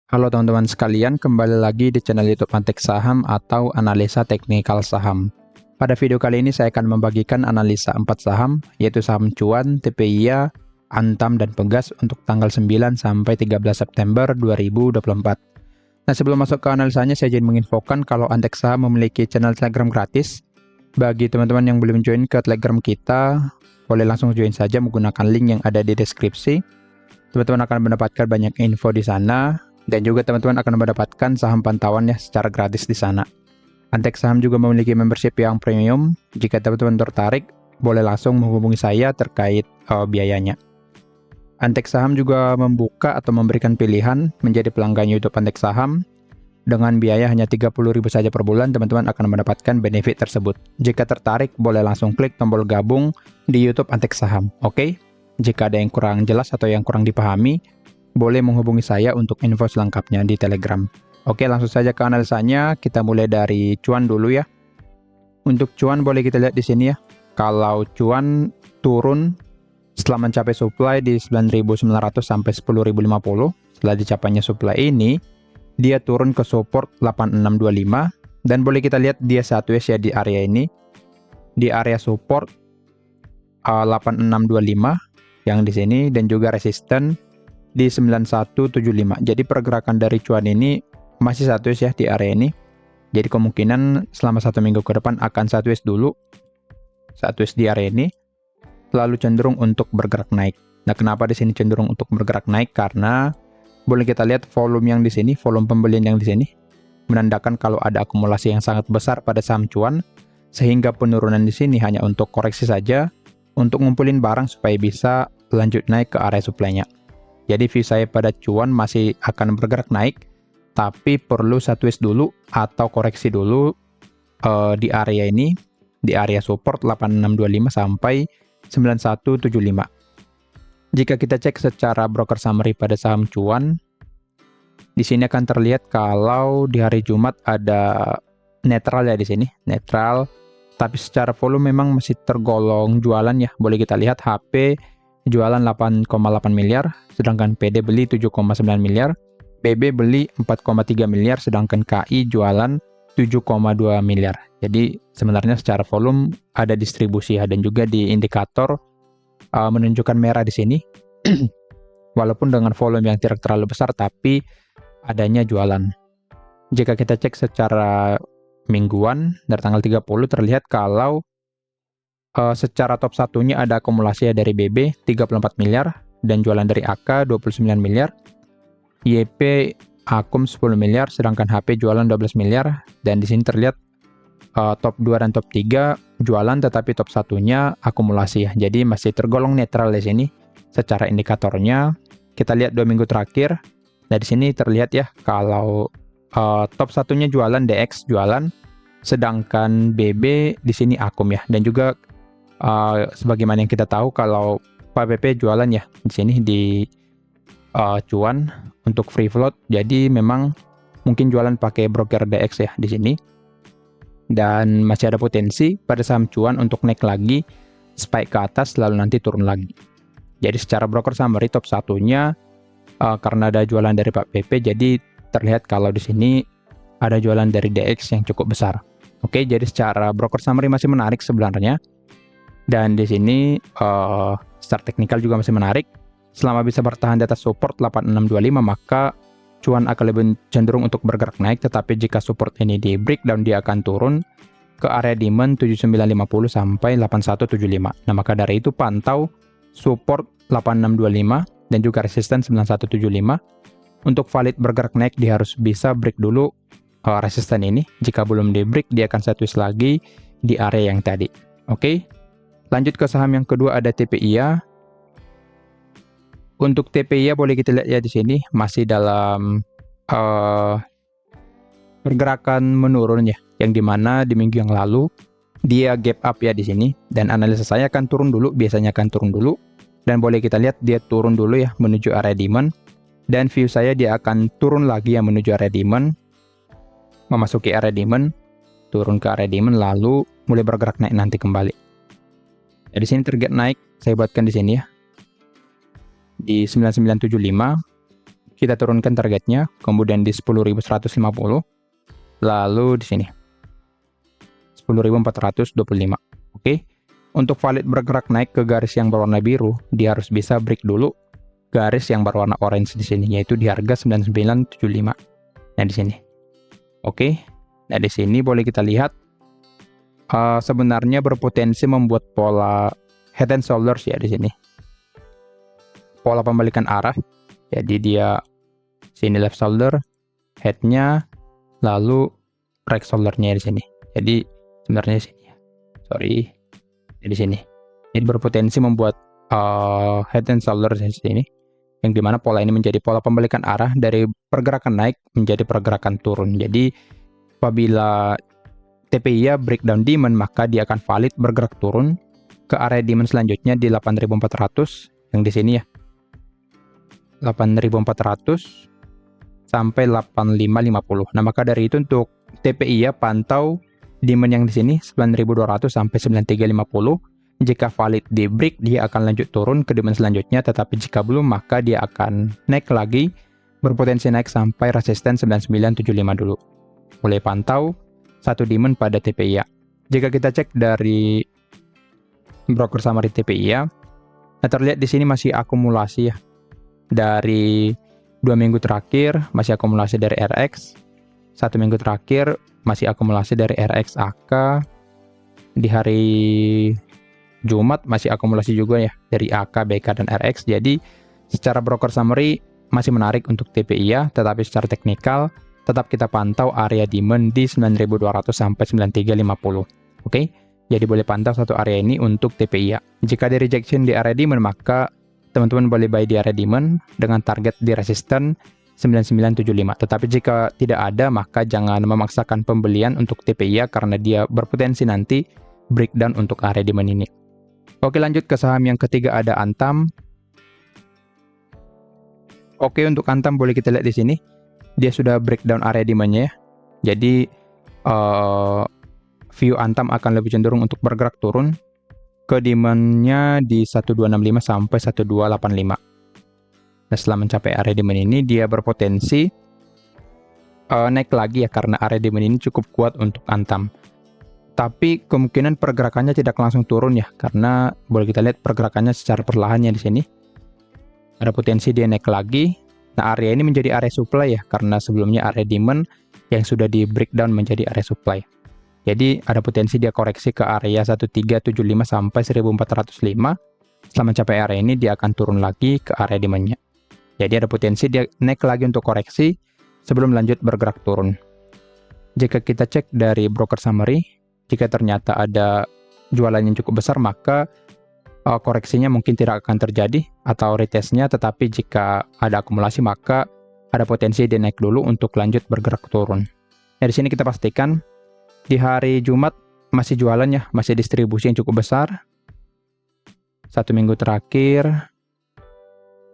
Halo teman-teman sekalian, kembali lagi di channel YouTube Antek Saham atau Analisa Teknikal Saham. Pada video kali ini saya akan membagikan analisa 4 saham, yaitu saham cuan, TPIA, Antam, dan Pegas untuk tanggal 9 sampai 13 September 2024. Nah, sebelum masuk ke analisanya, saya ingin menginfokan kalau Antek Saham memiliki channel Telegram gratis. Bagi teman-teman yang belum join ke Telegram kita, boleh langsung join saja menggunakan link yang ada di deskripsi. Teman-teman akan mendapatkan banyak info di sana, dan juga teman-teman akan mendapatkan saham pantauannya secara gratis di sana. Antek Saham juga memiliki membership yang premium. Jika teman-teman tertarik, boleh langsung menghubungi saya terkait biayanya. Antek Saham juga membuka atau memberikan pilihan menjadi pelanggan YouTube Antek Saham. Dengan biaya hanya 30.000 saja per bulan, teman-teman akan mendapatkan benefit tersebut. Jika tertarik, boleh langsung klik tombol gabung di YouTube Antek Saham. Oke? Jika ada yang kurang jelas atau yang kurang dipahami, boleh menghubungi saya untuk info selengkapnya di Telegram. Oke, langsung saja ke analisanya. Kita mulai dari cuan dulu ya. Untuk cuan boleh kita lihat di sini ya. Kalau cuan turun setelah mencapai supply di 9.900 sampai 10.050, setelah dicapainya supply ini, dia turun ke support 8625, dan boleh kita lihat dia sideways ya di area ini. Di area support 8625 yang di sini, dan juga resisten di 9175. Jadi pergerakan dari cuan ini masih sideways ya di area ini. Jadi kemungkinan selama 1 minggu ke depan akan sideways dulu, sideways di area ini, lalu cenderung untuk bergerak naik. Nah, kenapa di sini cenderung untuk bergerak naik? Karena boleh kita lihat volume yang di sini, volume pembelian yang di sini menandakan kalau ada akumulasi yang sangat besar pada saham cuan, sehingga penurunan di sini hanya untuk koreksi saja, untuk ngumpulin barang supaya bisa lanjut naik ke area supply-nya. Jadi view saya pada cuan masih akan bergerak naik, tapi perlu sideways dulu atau koreksi dulu di area ini, di area support 8625 sampai 9175. Jika kita cek secara broker summary pada saham cuan, di sini akan terlihat kalau di hari Jumat ada netral ya di sini, netral. Tapi secara volume memang masih tergolong jualan ya. Boleh kita lihat HP jualan 8,8 miliar, sedangkan PD beli 7,9 miliar, BB beli 4,3 miliar, sedangkan KI jualan 7,2 miliar. Jadi sebenarnya secara volume ada distribusi ya, dan juga di indikator menunjukkan merah di sini. Walaupun dengan volume yang tidak terlalu besar, tapi adanya jualan. Jika kita cek secara mingguan dari tanggal 30, terlihat kalau secara top satunya ada akumulasi dari BB 34 miliar dan jualan dari AK 29 miliar, YP akum 10 miliar, sedangkan HP jualan 12 miliar, dan di sini terlihat top 2 dan top 3 jualan tetapi top satunya akumulasi ya. Jadi masih tergolong netral di sini secara indikatornya. Kita lihat 2 minggu terakhir. Nah, di sini terlihat ya kalau top satunya jualan, DX jualan, sedangkan BB di sini akum ya, dan juga sebagaimana yang kita tahu kalau PPP jualan ya di sini di cuan untuk free float. Jadi memang mungkin jualan pakai broker DX ya di sini, dan masih ada potensi pada saham cuan untuk naik lagi, spike ke atas lalu nanti turun lagi. Jadi secara broker summary top satunya karena ada jualan dari Pak PP, jadi terlihat kalau di sini ada jualan dari DX yang cukup besar. Oke, jadi secara broker summary masih menarik sebenarnya. Dan di sini secara teknikal juga masih menarik. Selama bisa bertahan di atas support 8625, maka cuan akan lebih cenderung untuk bergerak naik. Tetapi jika support ini di breakdown, dia akan turun ke area demand 7950 sampai 8175. Nah, maka dari itu pantau support 8625 dan juga resisten 9175. Untuk valid bergerak naik, dia harus bisa break dulu resisten ini. Jika belum di break, dia akan sideways lagi di area yang tadi. Oke. Lanjut ke saham yang kedua, ada TPIA. Untuk TPIA boleh kita lihat ya di sini masih dalam pergerakan menurun ya, yang dimana di minggu yang lalu dia gap up ya di sini, dan analisa saya akan turun dulu, biasanya akan turun dulu, dan boleh kita lihat dia turun dulu ya menuju area demand, dan view saya dia akan turun lagi ya menuju area demand, memasuki area demand, turun ke area demand, lalu mulai bergerak naik nanti kembali. Di sini target naik saya buatkan di sini ya, di 9975. kita turunkan targetnya, kemudian di 10.150, lalu di sini 10.425. Oke. Untuk valid bergerak naik ke garis yang berwarna biru, dia harus bisa break dulu garis yang berwarna orange di sini, yaitu di harga 9975. Nah, di sini. Oke. Nah, di sini boleh kita lihat sebenarnya berpotensi membuat pola head and shoulders ya di sini. Pola pembalikan arah. Jadi dia sini left shoulder, headnya, lalu right shouldernya di sini. Jadi sebenarnya sini ya. Sorry, di sini. Ini berpotensi membuat head and shoulders di sini, yang dimana pola ini menjadi pola pembalikan arah dari pergerakan naik menjadi pergerakan turun. Jadi apabila TPI breakdown demand, maka dia akan valid bergerak turun ke area demand selanjutnya di 8.400 yang di sini ya. 8.400 sampai 8.550. Nah, maka dari itu untuk TPI ya pantau demand yang di sini 9.200 sampai 9.350. Jika valid di break, dia akan lanjut turun ke demand selanjutnya, tetapi jika belum, maka dia akan naik lagi, berpotensi naik sampai resisten 9975 dulu. Boleh pantau satu demand pada TPI ya. Jika kita cek dari broker summary TPI ya, nah terlihat di sini masih akumulasi ya. Dari 2 minggu terakhir masih akumulasi dari RX, 1 minggu terakhir masih akumulasi dari RX AK, di hari Jumat masih akumulasi juga ya dari AK, BK, dan RX. Jadi secara broker summary masih menarik untuk TPI ya, tetapi secara teknikal tetap kita pantau area demand di 9.200 sampai 9.350. Oke, jadi boleh pantau satu area ini untuk TPI ya. Jika di rejection di area demand, maka teman-teman boleh buy di area demand dengan target di resisten 9975. Tetapi jika tidak ada, maka jangan memaksakan pembelian untuk TPI ya, karena dia berpotensi nanti breakdown untuk area demand ini. Oke, lanjut ke saham yang ketiga, ada Antam. Oke, untuk Antam boleh kita lihat di sini. Dia sudah breakdown area demand-nya ya. Jadi view Antam akan lebih cenderung untuk bergerak turun ke demand-nya di 1265 sampai 1285. Nah, setelah mencapai area demand ini, dia berpotensi naik lagi ya, karena area demand ini cukup kuat untuk Antam. Tapi kemungkinan pergerakannya tidak langsung turun ya, karena boleh kita lihat pergerakannya secara perlahannya di sini. Ada potensi dia naik lagi. Nah, area ini menjadi area supply ya, karena sebelumnya area demand yang sudah di breakdown menjadi area supply. Jadi ada potensi dia koreksi ke area 1375 sampai 1405. Setelah mencapai area ini, dia akan turun lagi ke area demand-nya. Jadi ada potensi dia naik lagi untuk koreksi sebelum lanjut bergerak turun. Jika kita cek dari broker summary, jika ternyata ada jualan yang cukup besar, maka koreksinya mungkin tidak akan terjadi atau retestnya, tetapi jika ada akumulasi, maka ada potensi dia naik dulu untuk lanjut bergerak turun. Nah, di sini kita pastikan di hari Jumat masih jualan ya, masih distribusi yang cukup besar. 1 minggu terakhir.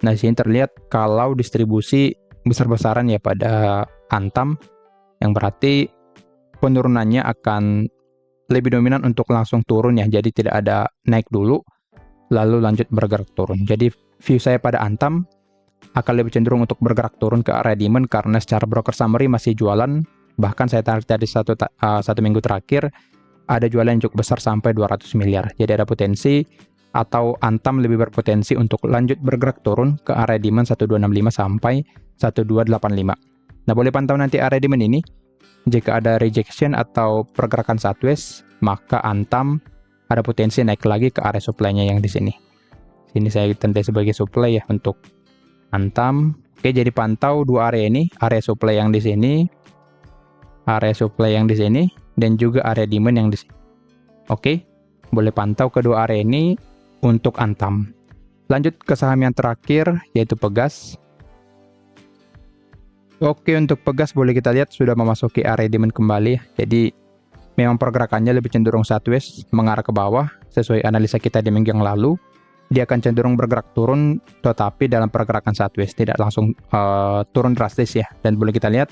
Nah, di sini terlihat kalau distribusi besar-besaran ya pada Antam, yang berarti penurunannya akan lebih dominan untuk langsung turun ya. Jadi tidak ada naik dulu lalu lanjut bergerak turun. Jadi view saya pada Antam akan lebih cenderung untuk bergerak turun ke area demand, karena secara broker summary masih jualan. Bahkan saya tarik dari satu minggu terakhir ada jualan yang cukup besar sampai 200 miliar. Jadi ada potensi atau Antam lebih berpotensi untuk lanjut bergerak turun ke area demand 1265 sampai 1285. Nah, boleh pantau nanti area demand ini. Jika ada rejection atau pergerakan sideways, maka Antam ada potensi naik lagi ke area supply-nya yang di sini. Sini saya tandai sebagai supply ya untuk Antam. Oke, jadi pantau dua area ini, area supply yang di sini, area supply yang di sini, dan juga area demand yang di sini. Oke, boleh pantau kedua area ini untuk Antam. Lanjut ke saham yang terakhir, yaitu Pegas. Oke, untuk Pegas boleh kita lihat sudah memasuki area demand kembali. Jadi memang pergerakannya lebih cenderung sideways, mengarah ke bawah sesuai analisa kita di minggu yang lalu. Dia akan cenderung bergerak turun, tetapi dalam pergerakan sideways, tidak langsung turun drastis ya. Dan boleh kita lihat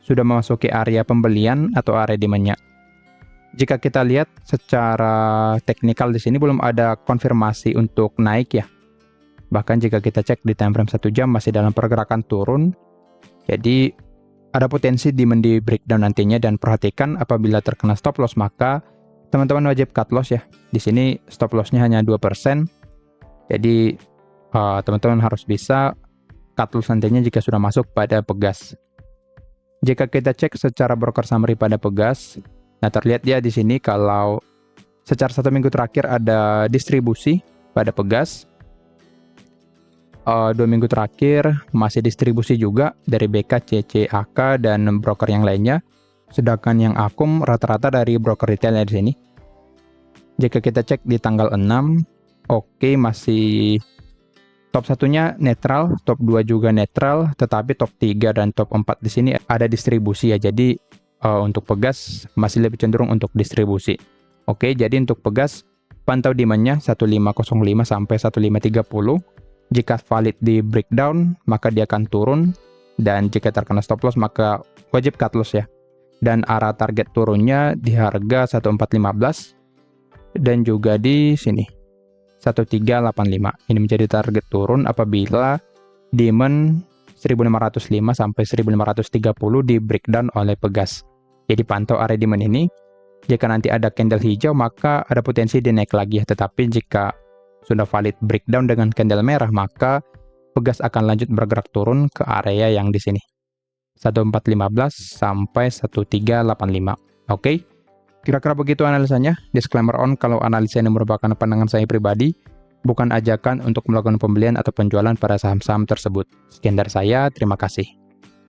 sudah memasuki area pembelian atau area demand-nya. Jika kita lihat secara teknikal di sini belum ada konfirmasi untuk naik ya. Bahkan jika kita cek di time frame 1 jam masih dalam pergerakan turun. Jadi ada potensi demand di breakdown nantinya, dan perhatikan apabila terkena stop loss maka teman-teman wajib cut loss ya. Di sini stop loss-nya hanya 2%. Jadi teman-teman harus bisa cut loss nantinya jika sudah masuk pada Pegas. Jika kita cek secara broker summary pada Pegas, nah terlihat ya di sini kalau secara 1 minggu terakhir ada distribusi pada Pegas. 2 minggu terakhir masih distribusi juga dari BK, CC, AK, dan broker yang lainnya. Sedangkan yang akum rata-rata dari broker retail ya di sini. Jika kita cek di tanggal 6, oke, masih top 1-nya netral, top 2 juga netral, tetapi top 3 dan top 4 di sini ada distribusi ya. Jadi untuk Pegas masih lebih cenderung untuk distribusi. Oke, jadi untuk Pegas pantau demand-nya 1505 sampai 1530. Jika valid di breakdown, maka dia akan turun, dan jika terkena stop loss maka wajib cut loss ya. Dan arah target turunnya di harga 1415 dan juga di sini 1385. Ini menjadi target turun apabila demand 1505 sampai 1530 di breakdown oleh Pegas. Jadi pantau area demand ini. Jika nanti ada candle hijau maka ada potensi dia naik lagi ya. Tetapi jika sudah valid breakdown dengan candle merah maka Pegas akan lanjut bergerak turun ke area yang di sini 1415 sampai 1385. Oke. Kira-kira begitu analisanya. Disclaimer on, kalau analisa ini merupakan pandangan saya pribadi, bukan ajakan untuk melakukan pembelian atau penjualan pada saham-saham tersebut. Sekian dari saya, terima kasih.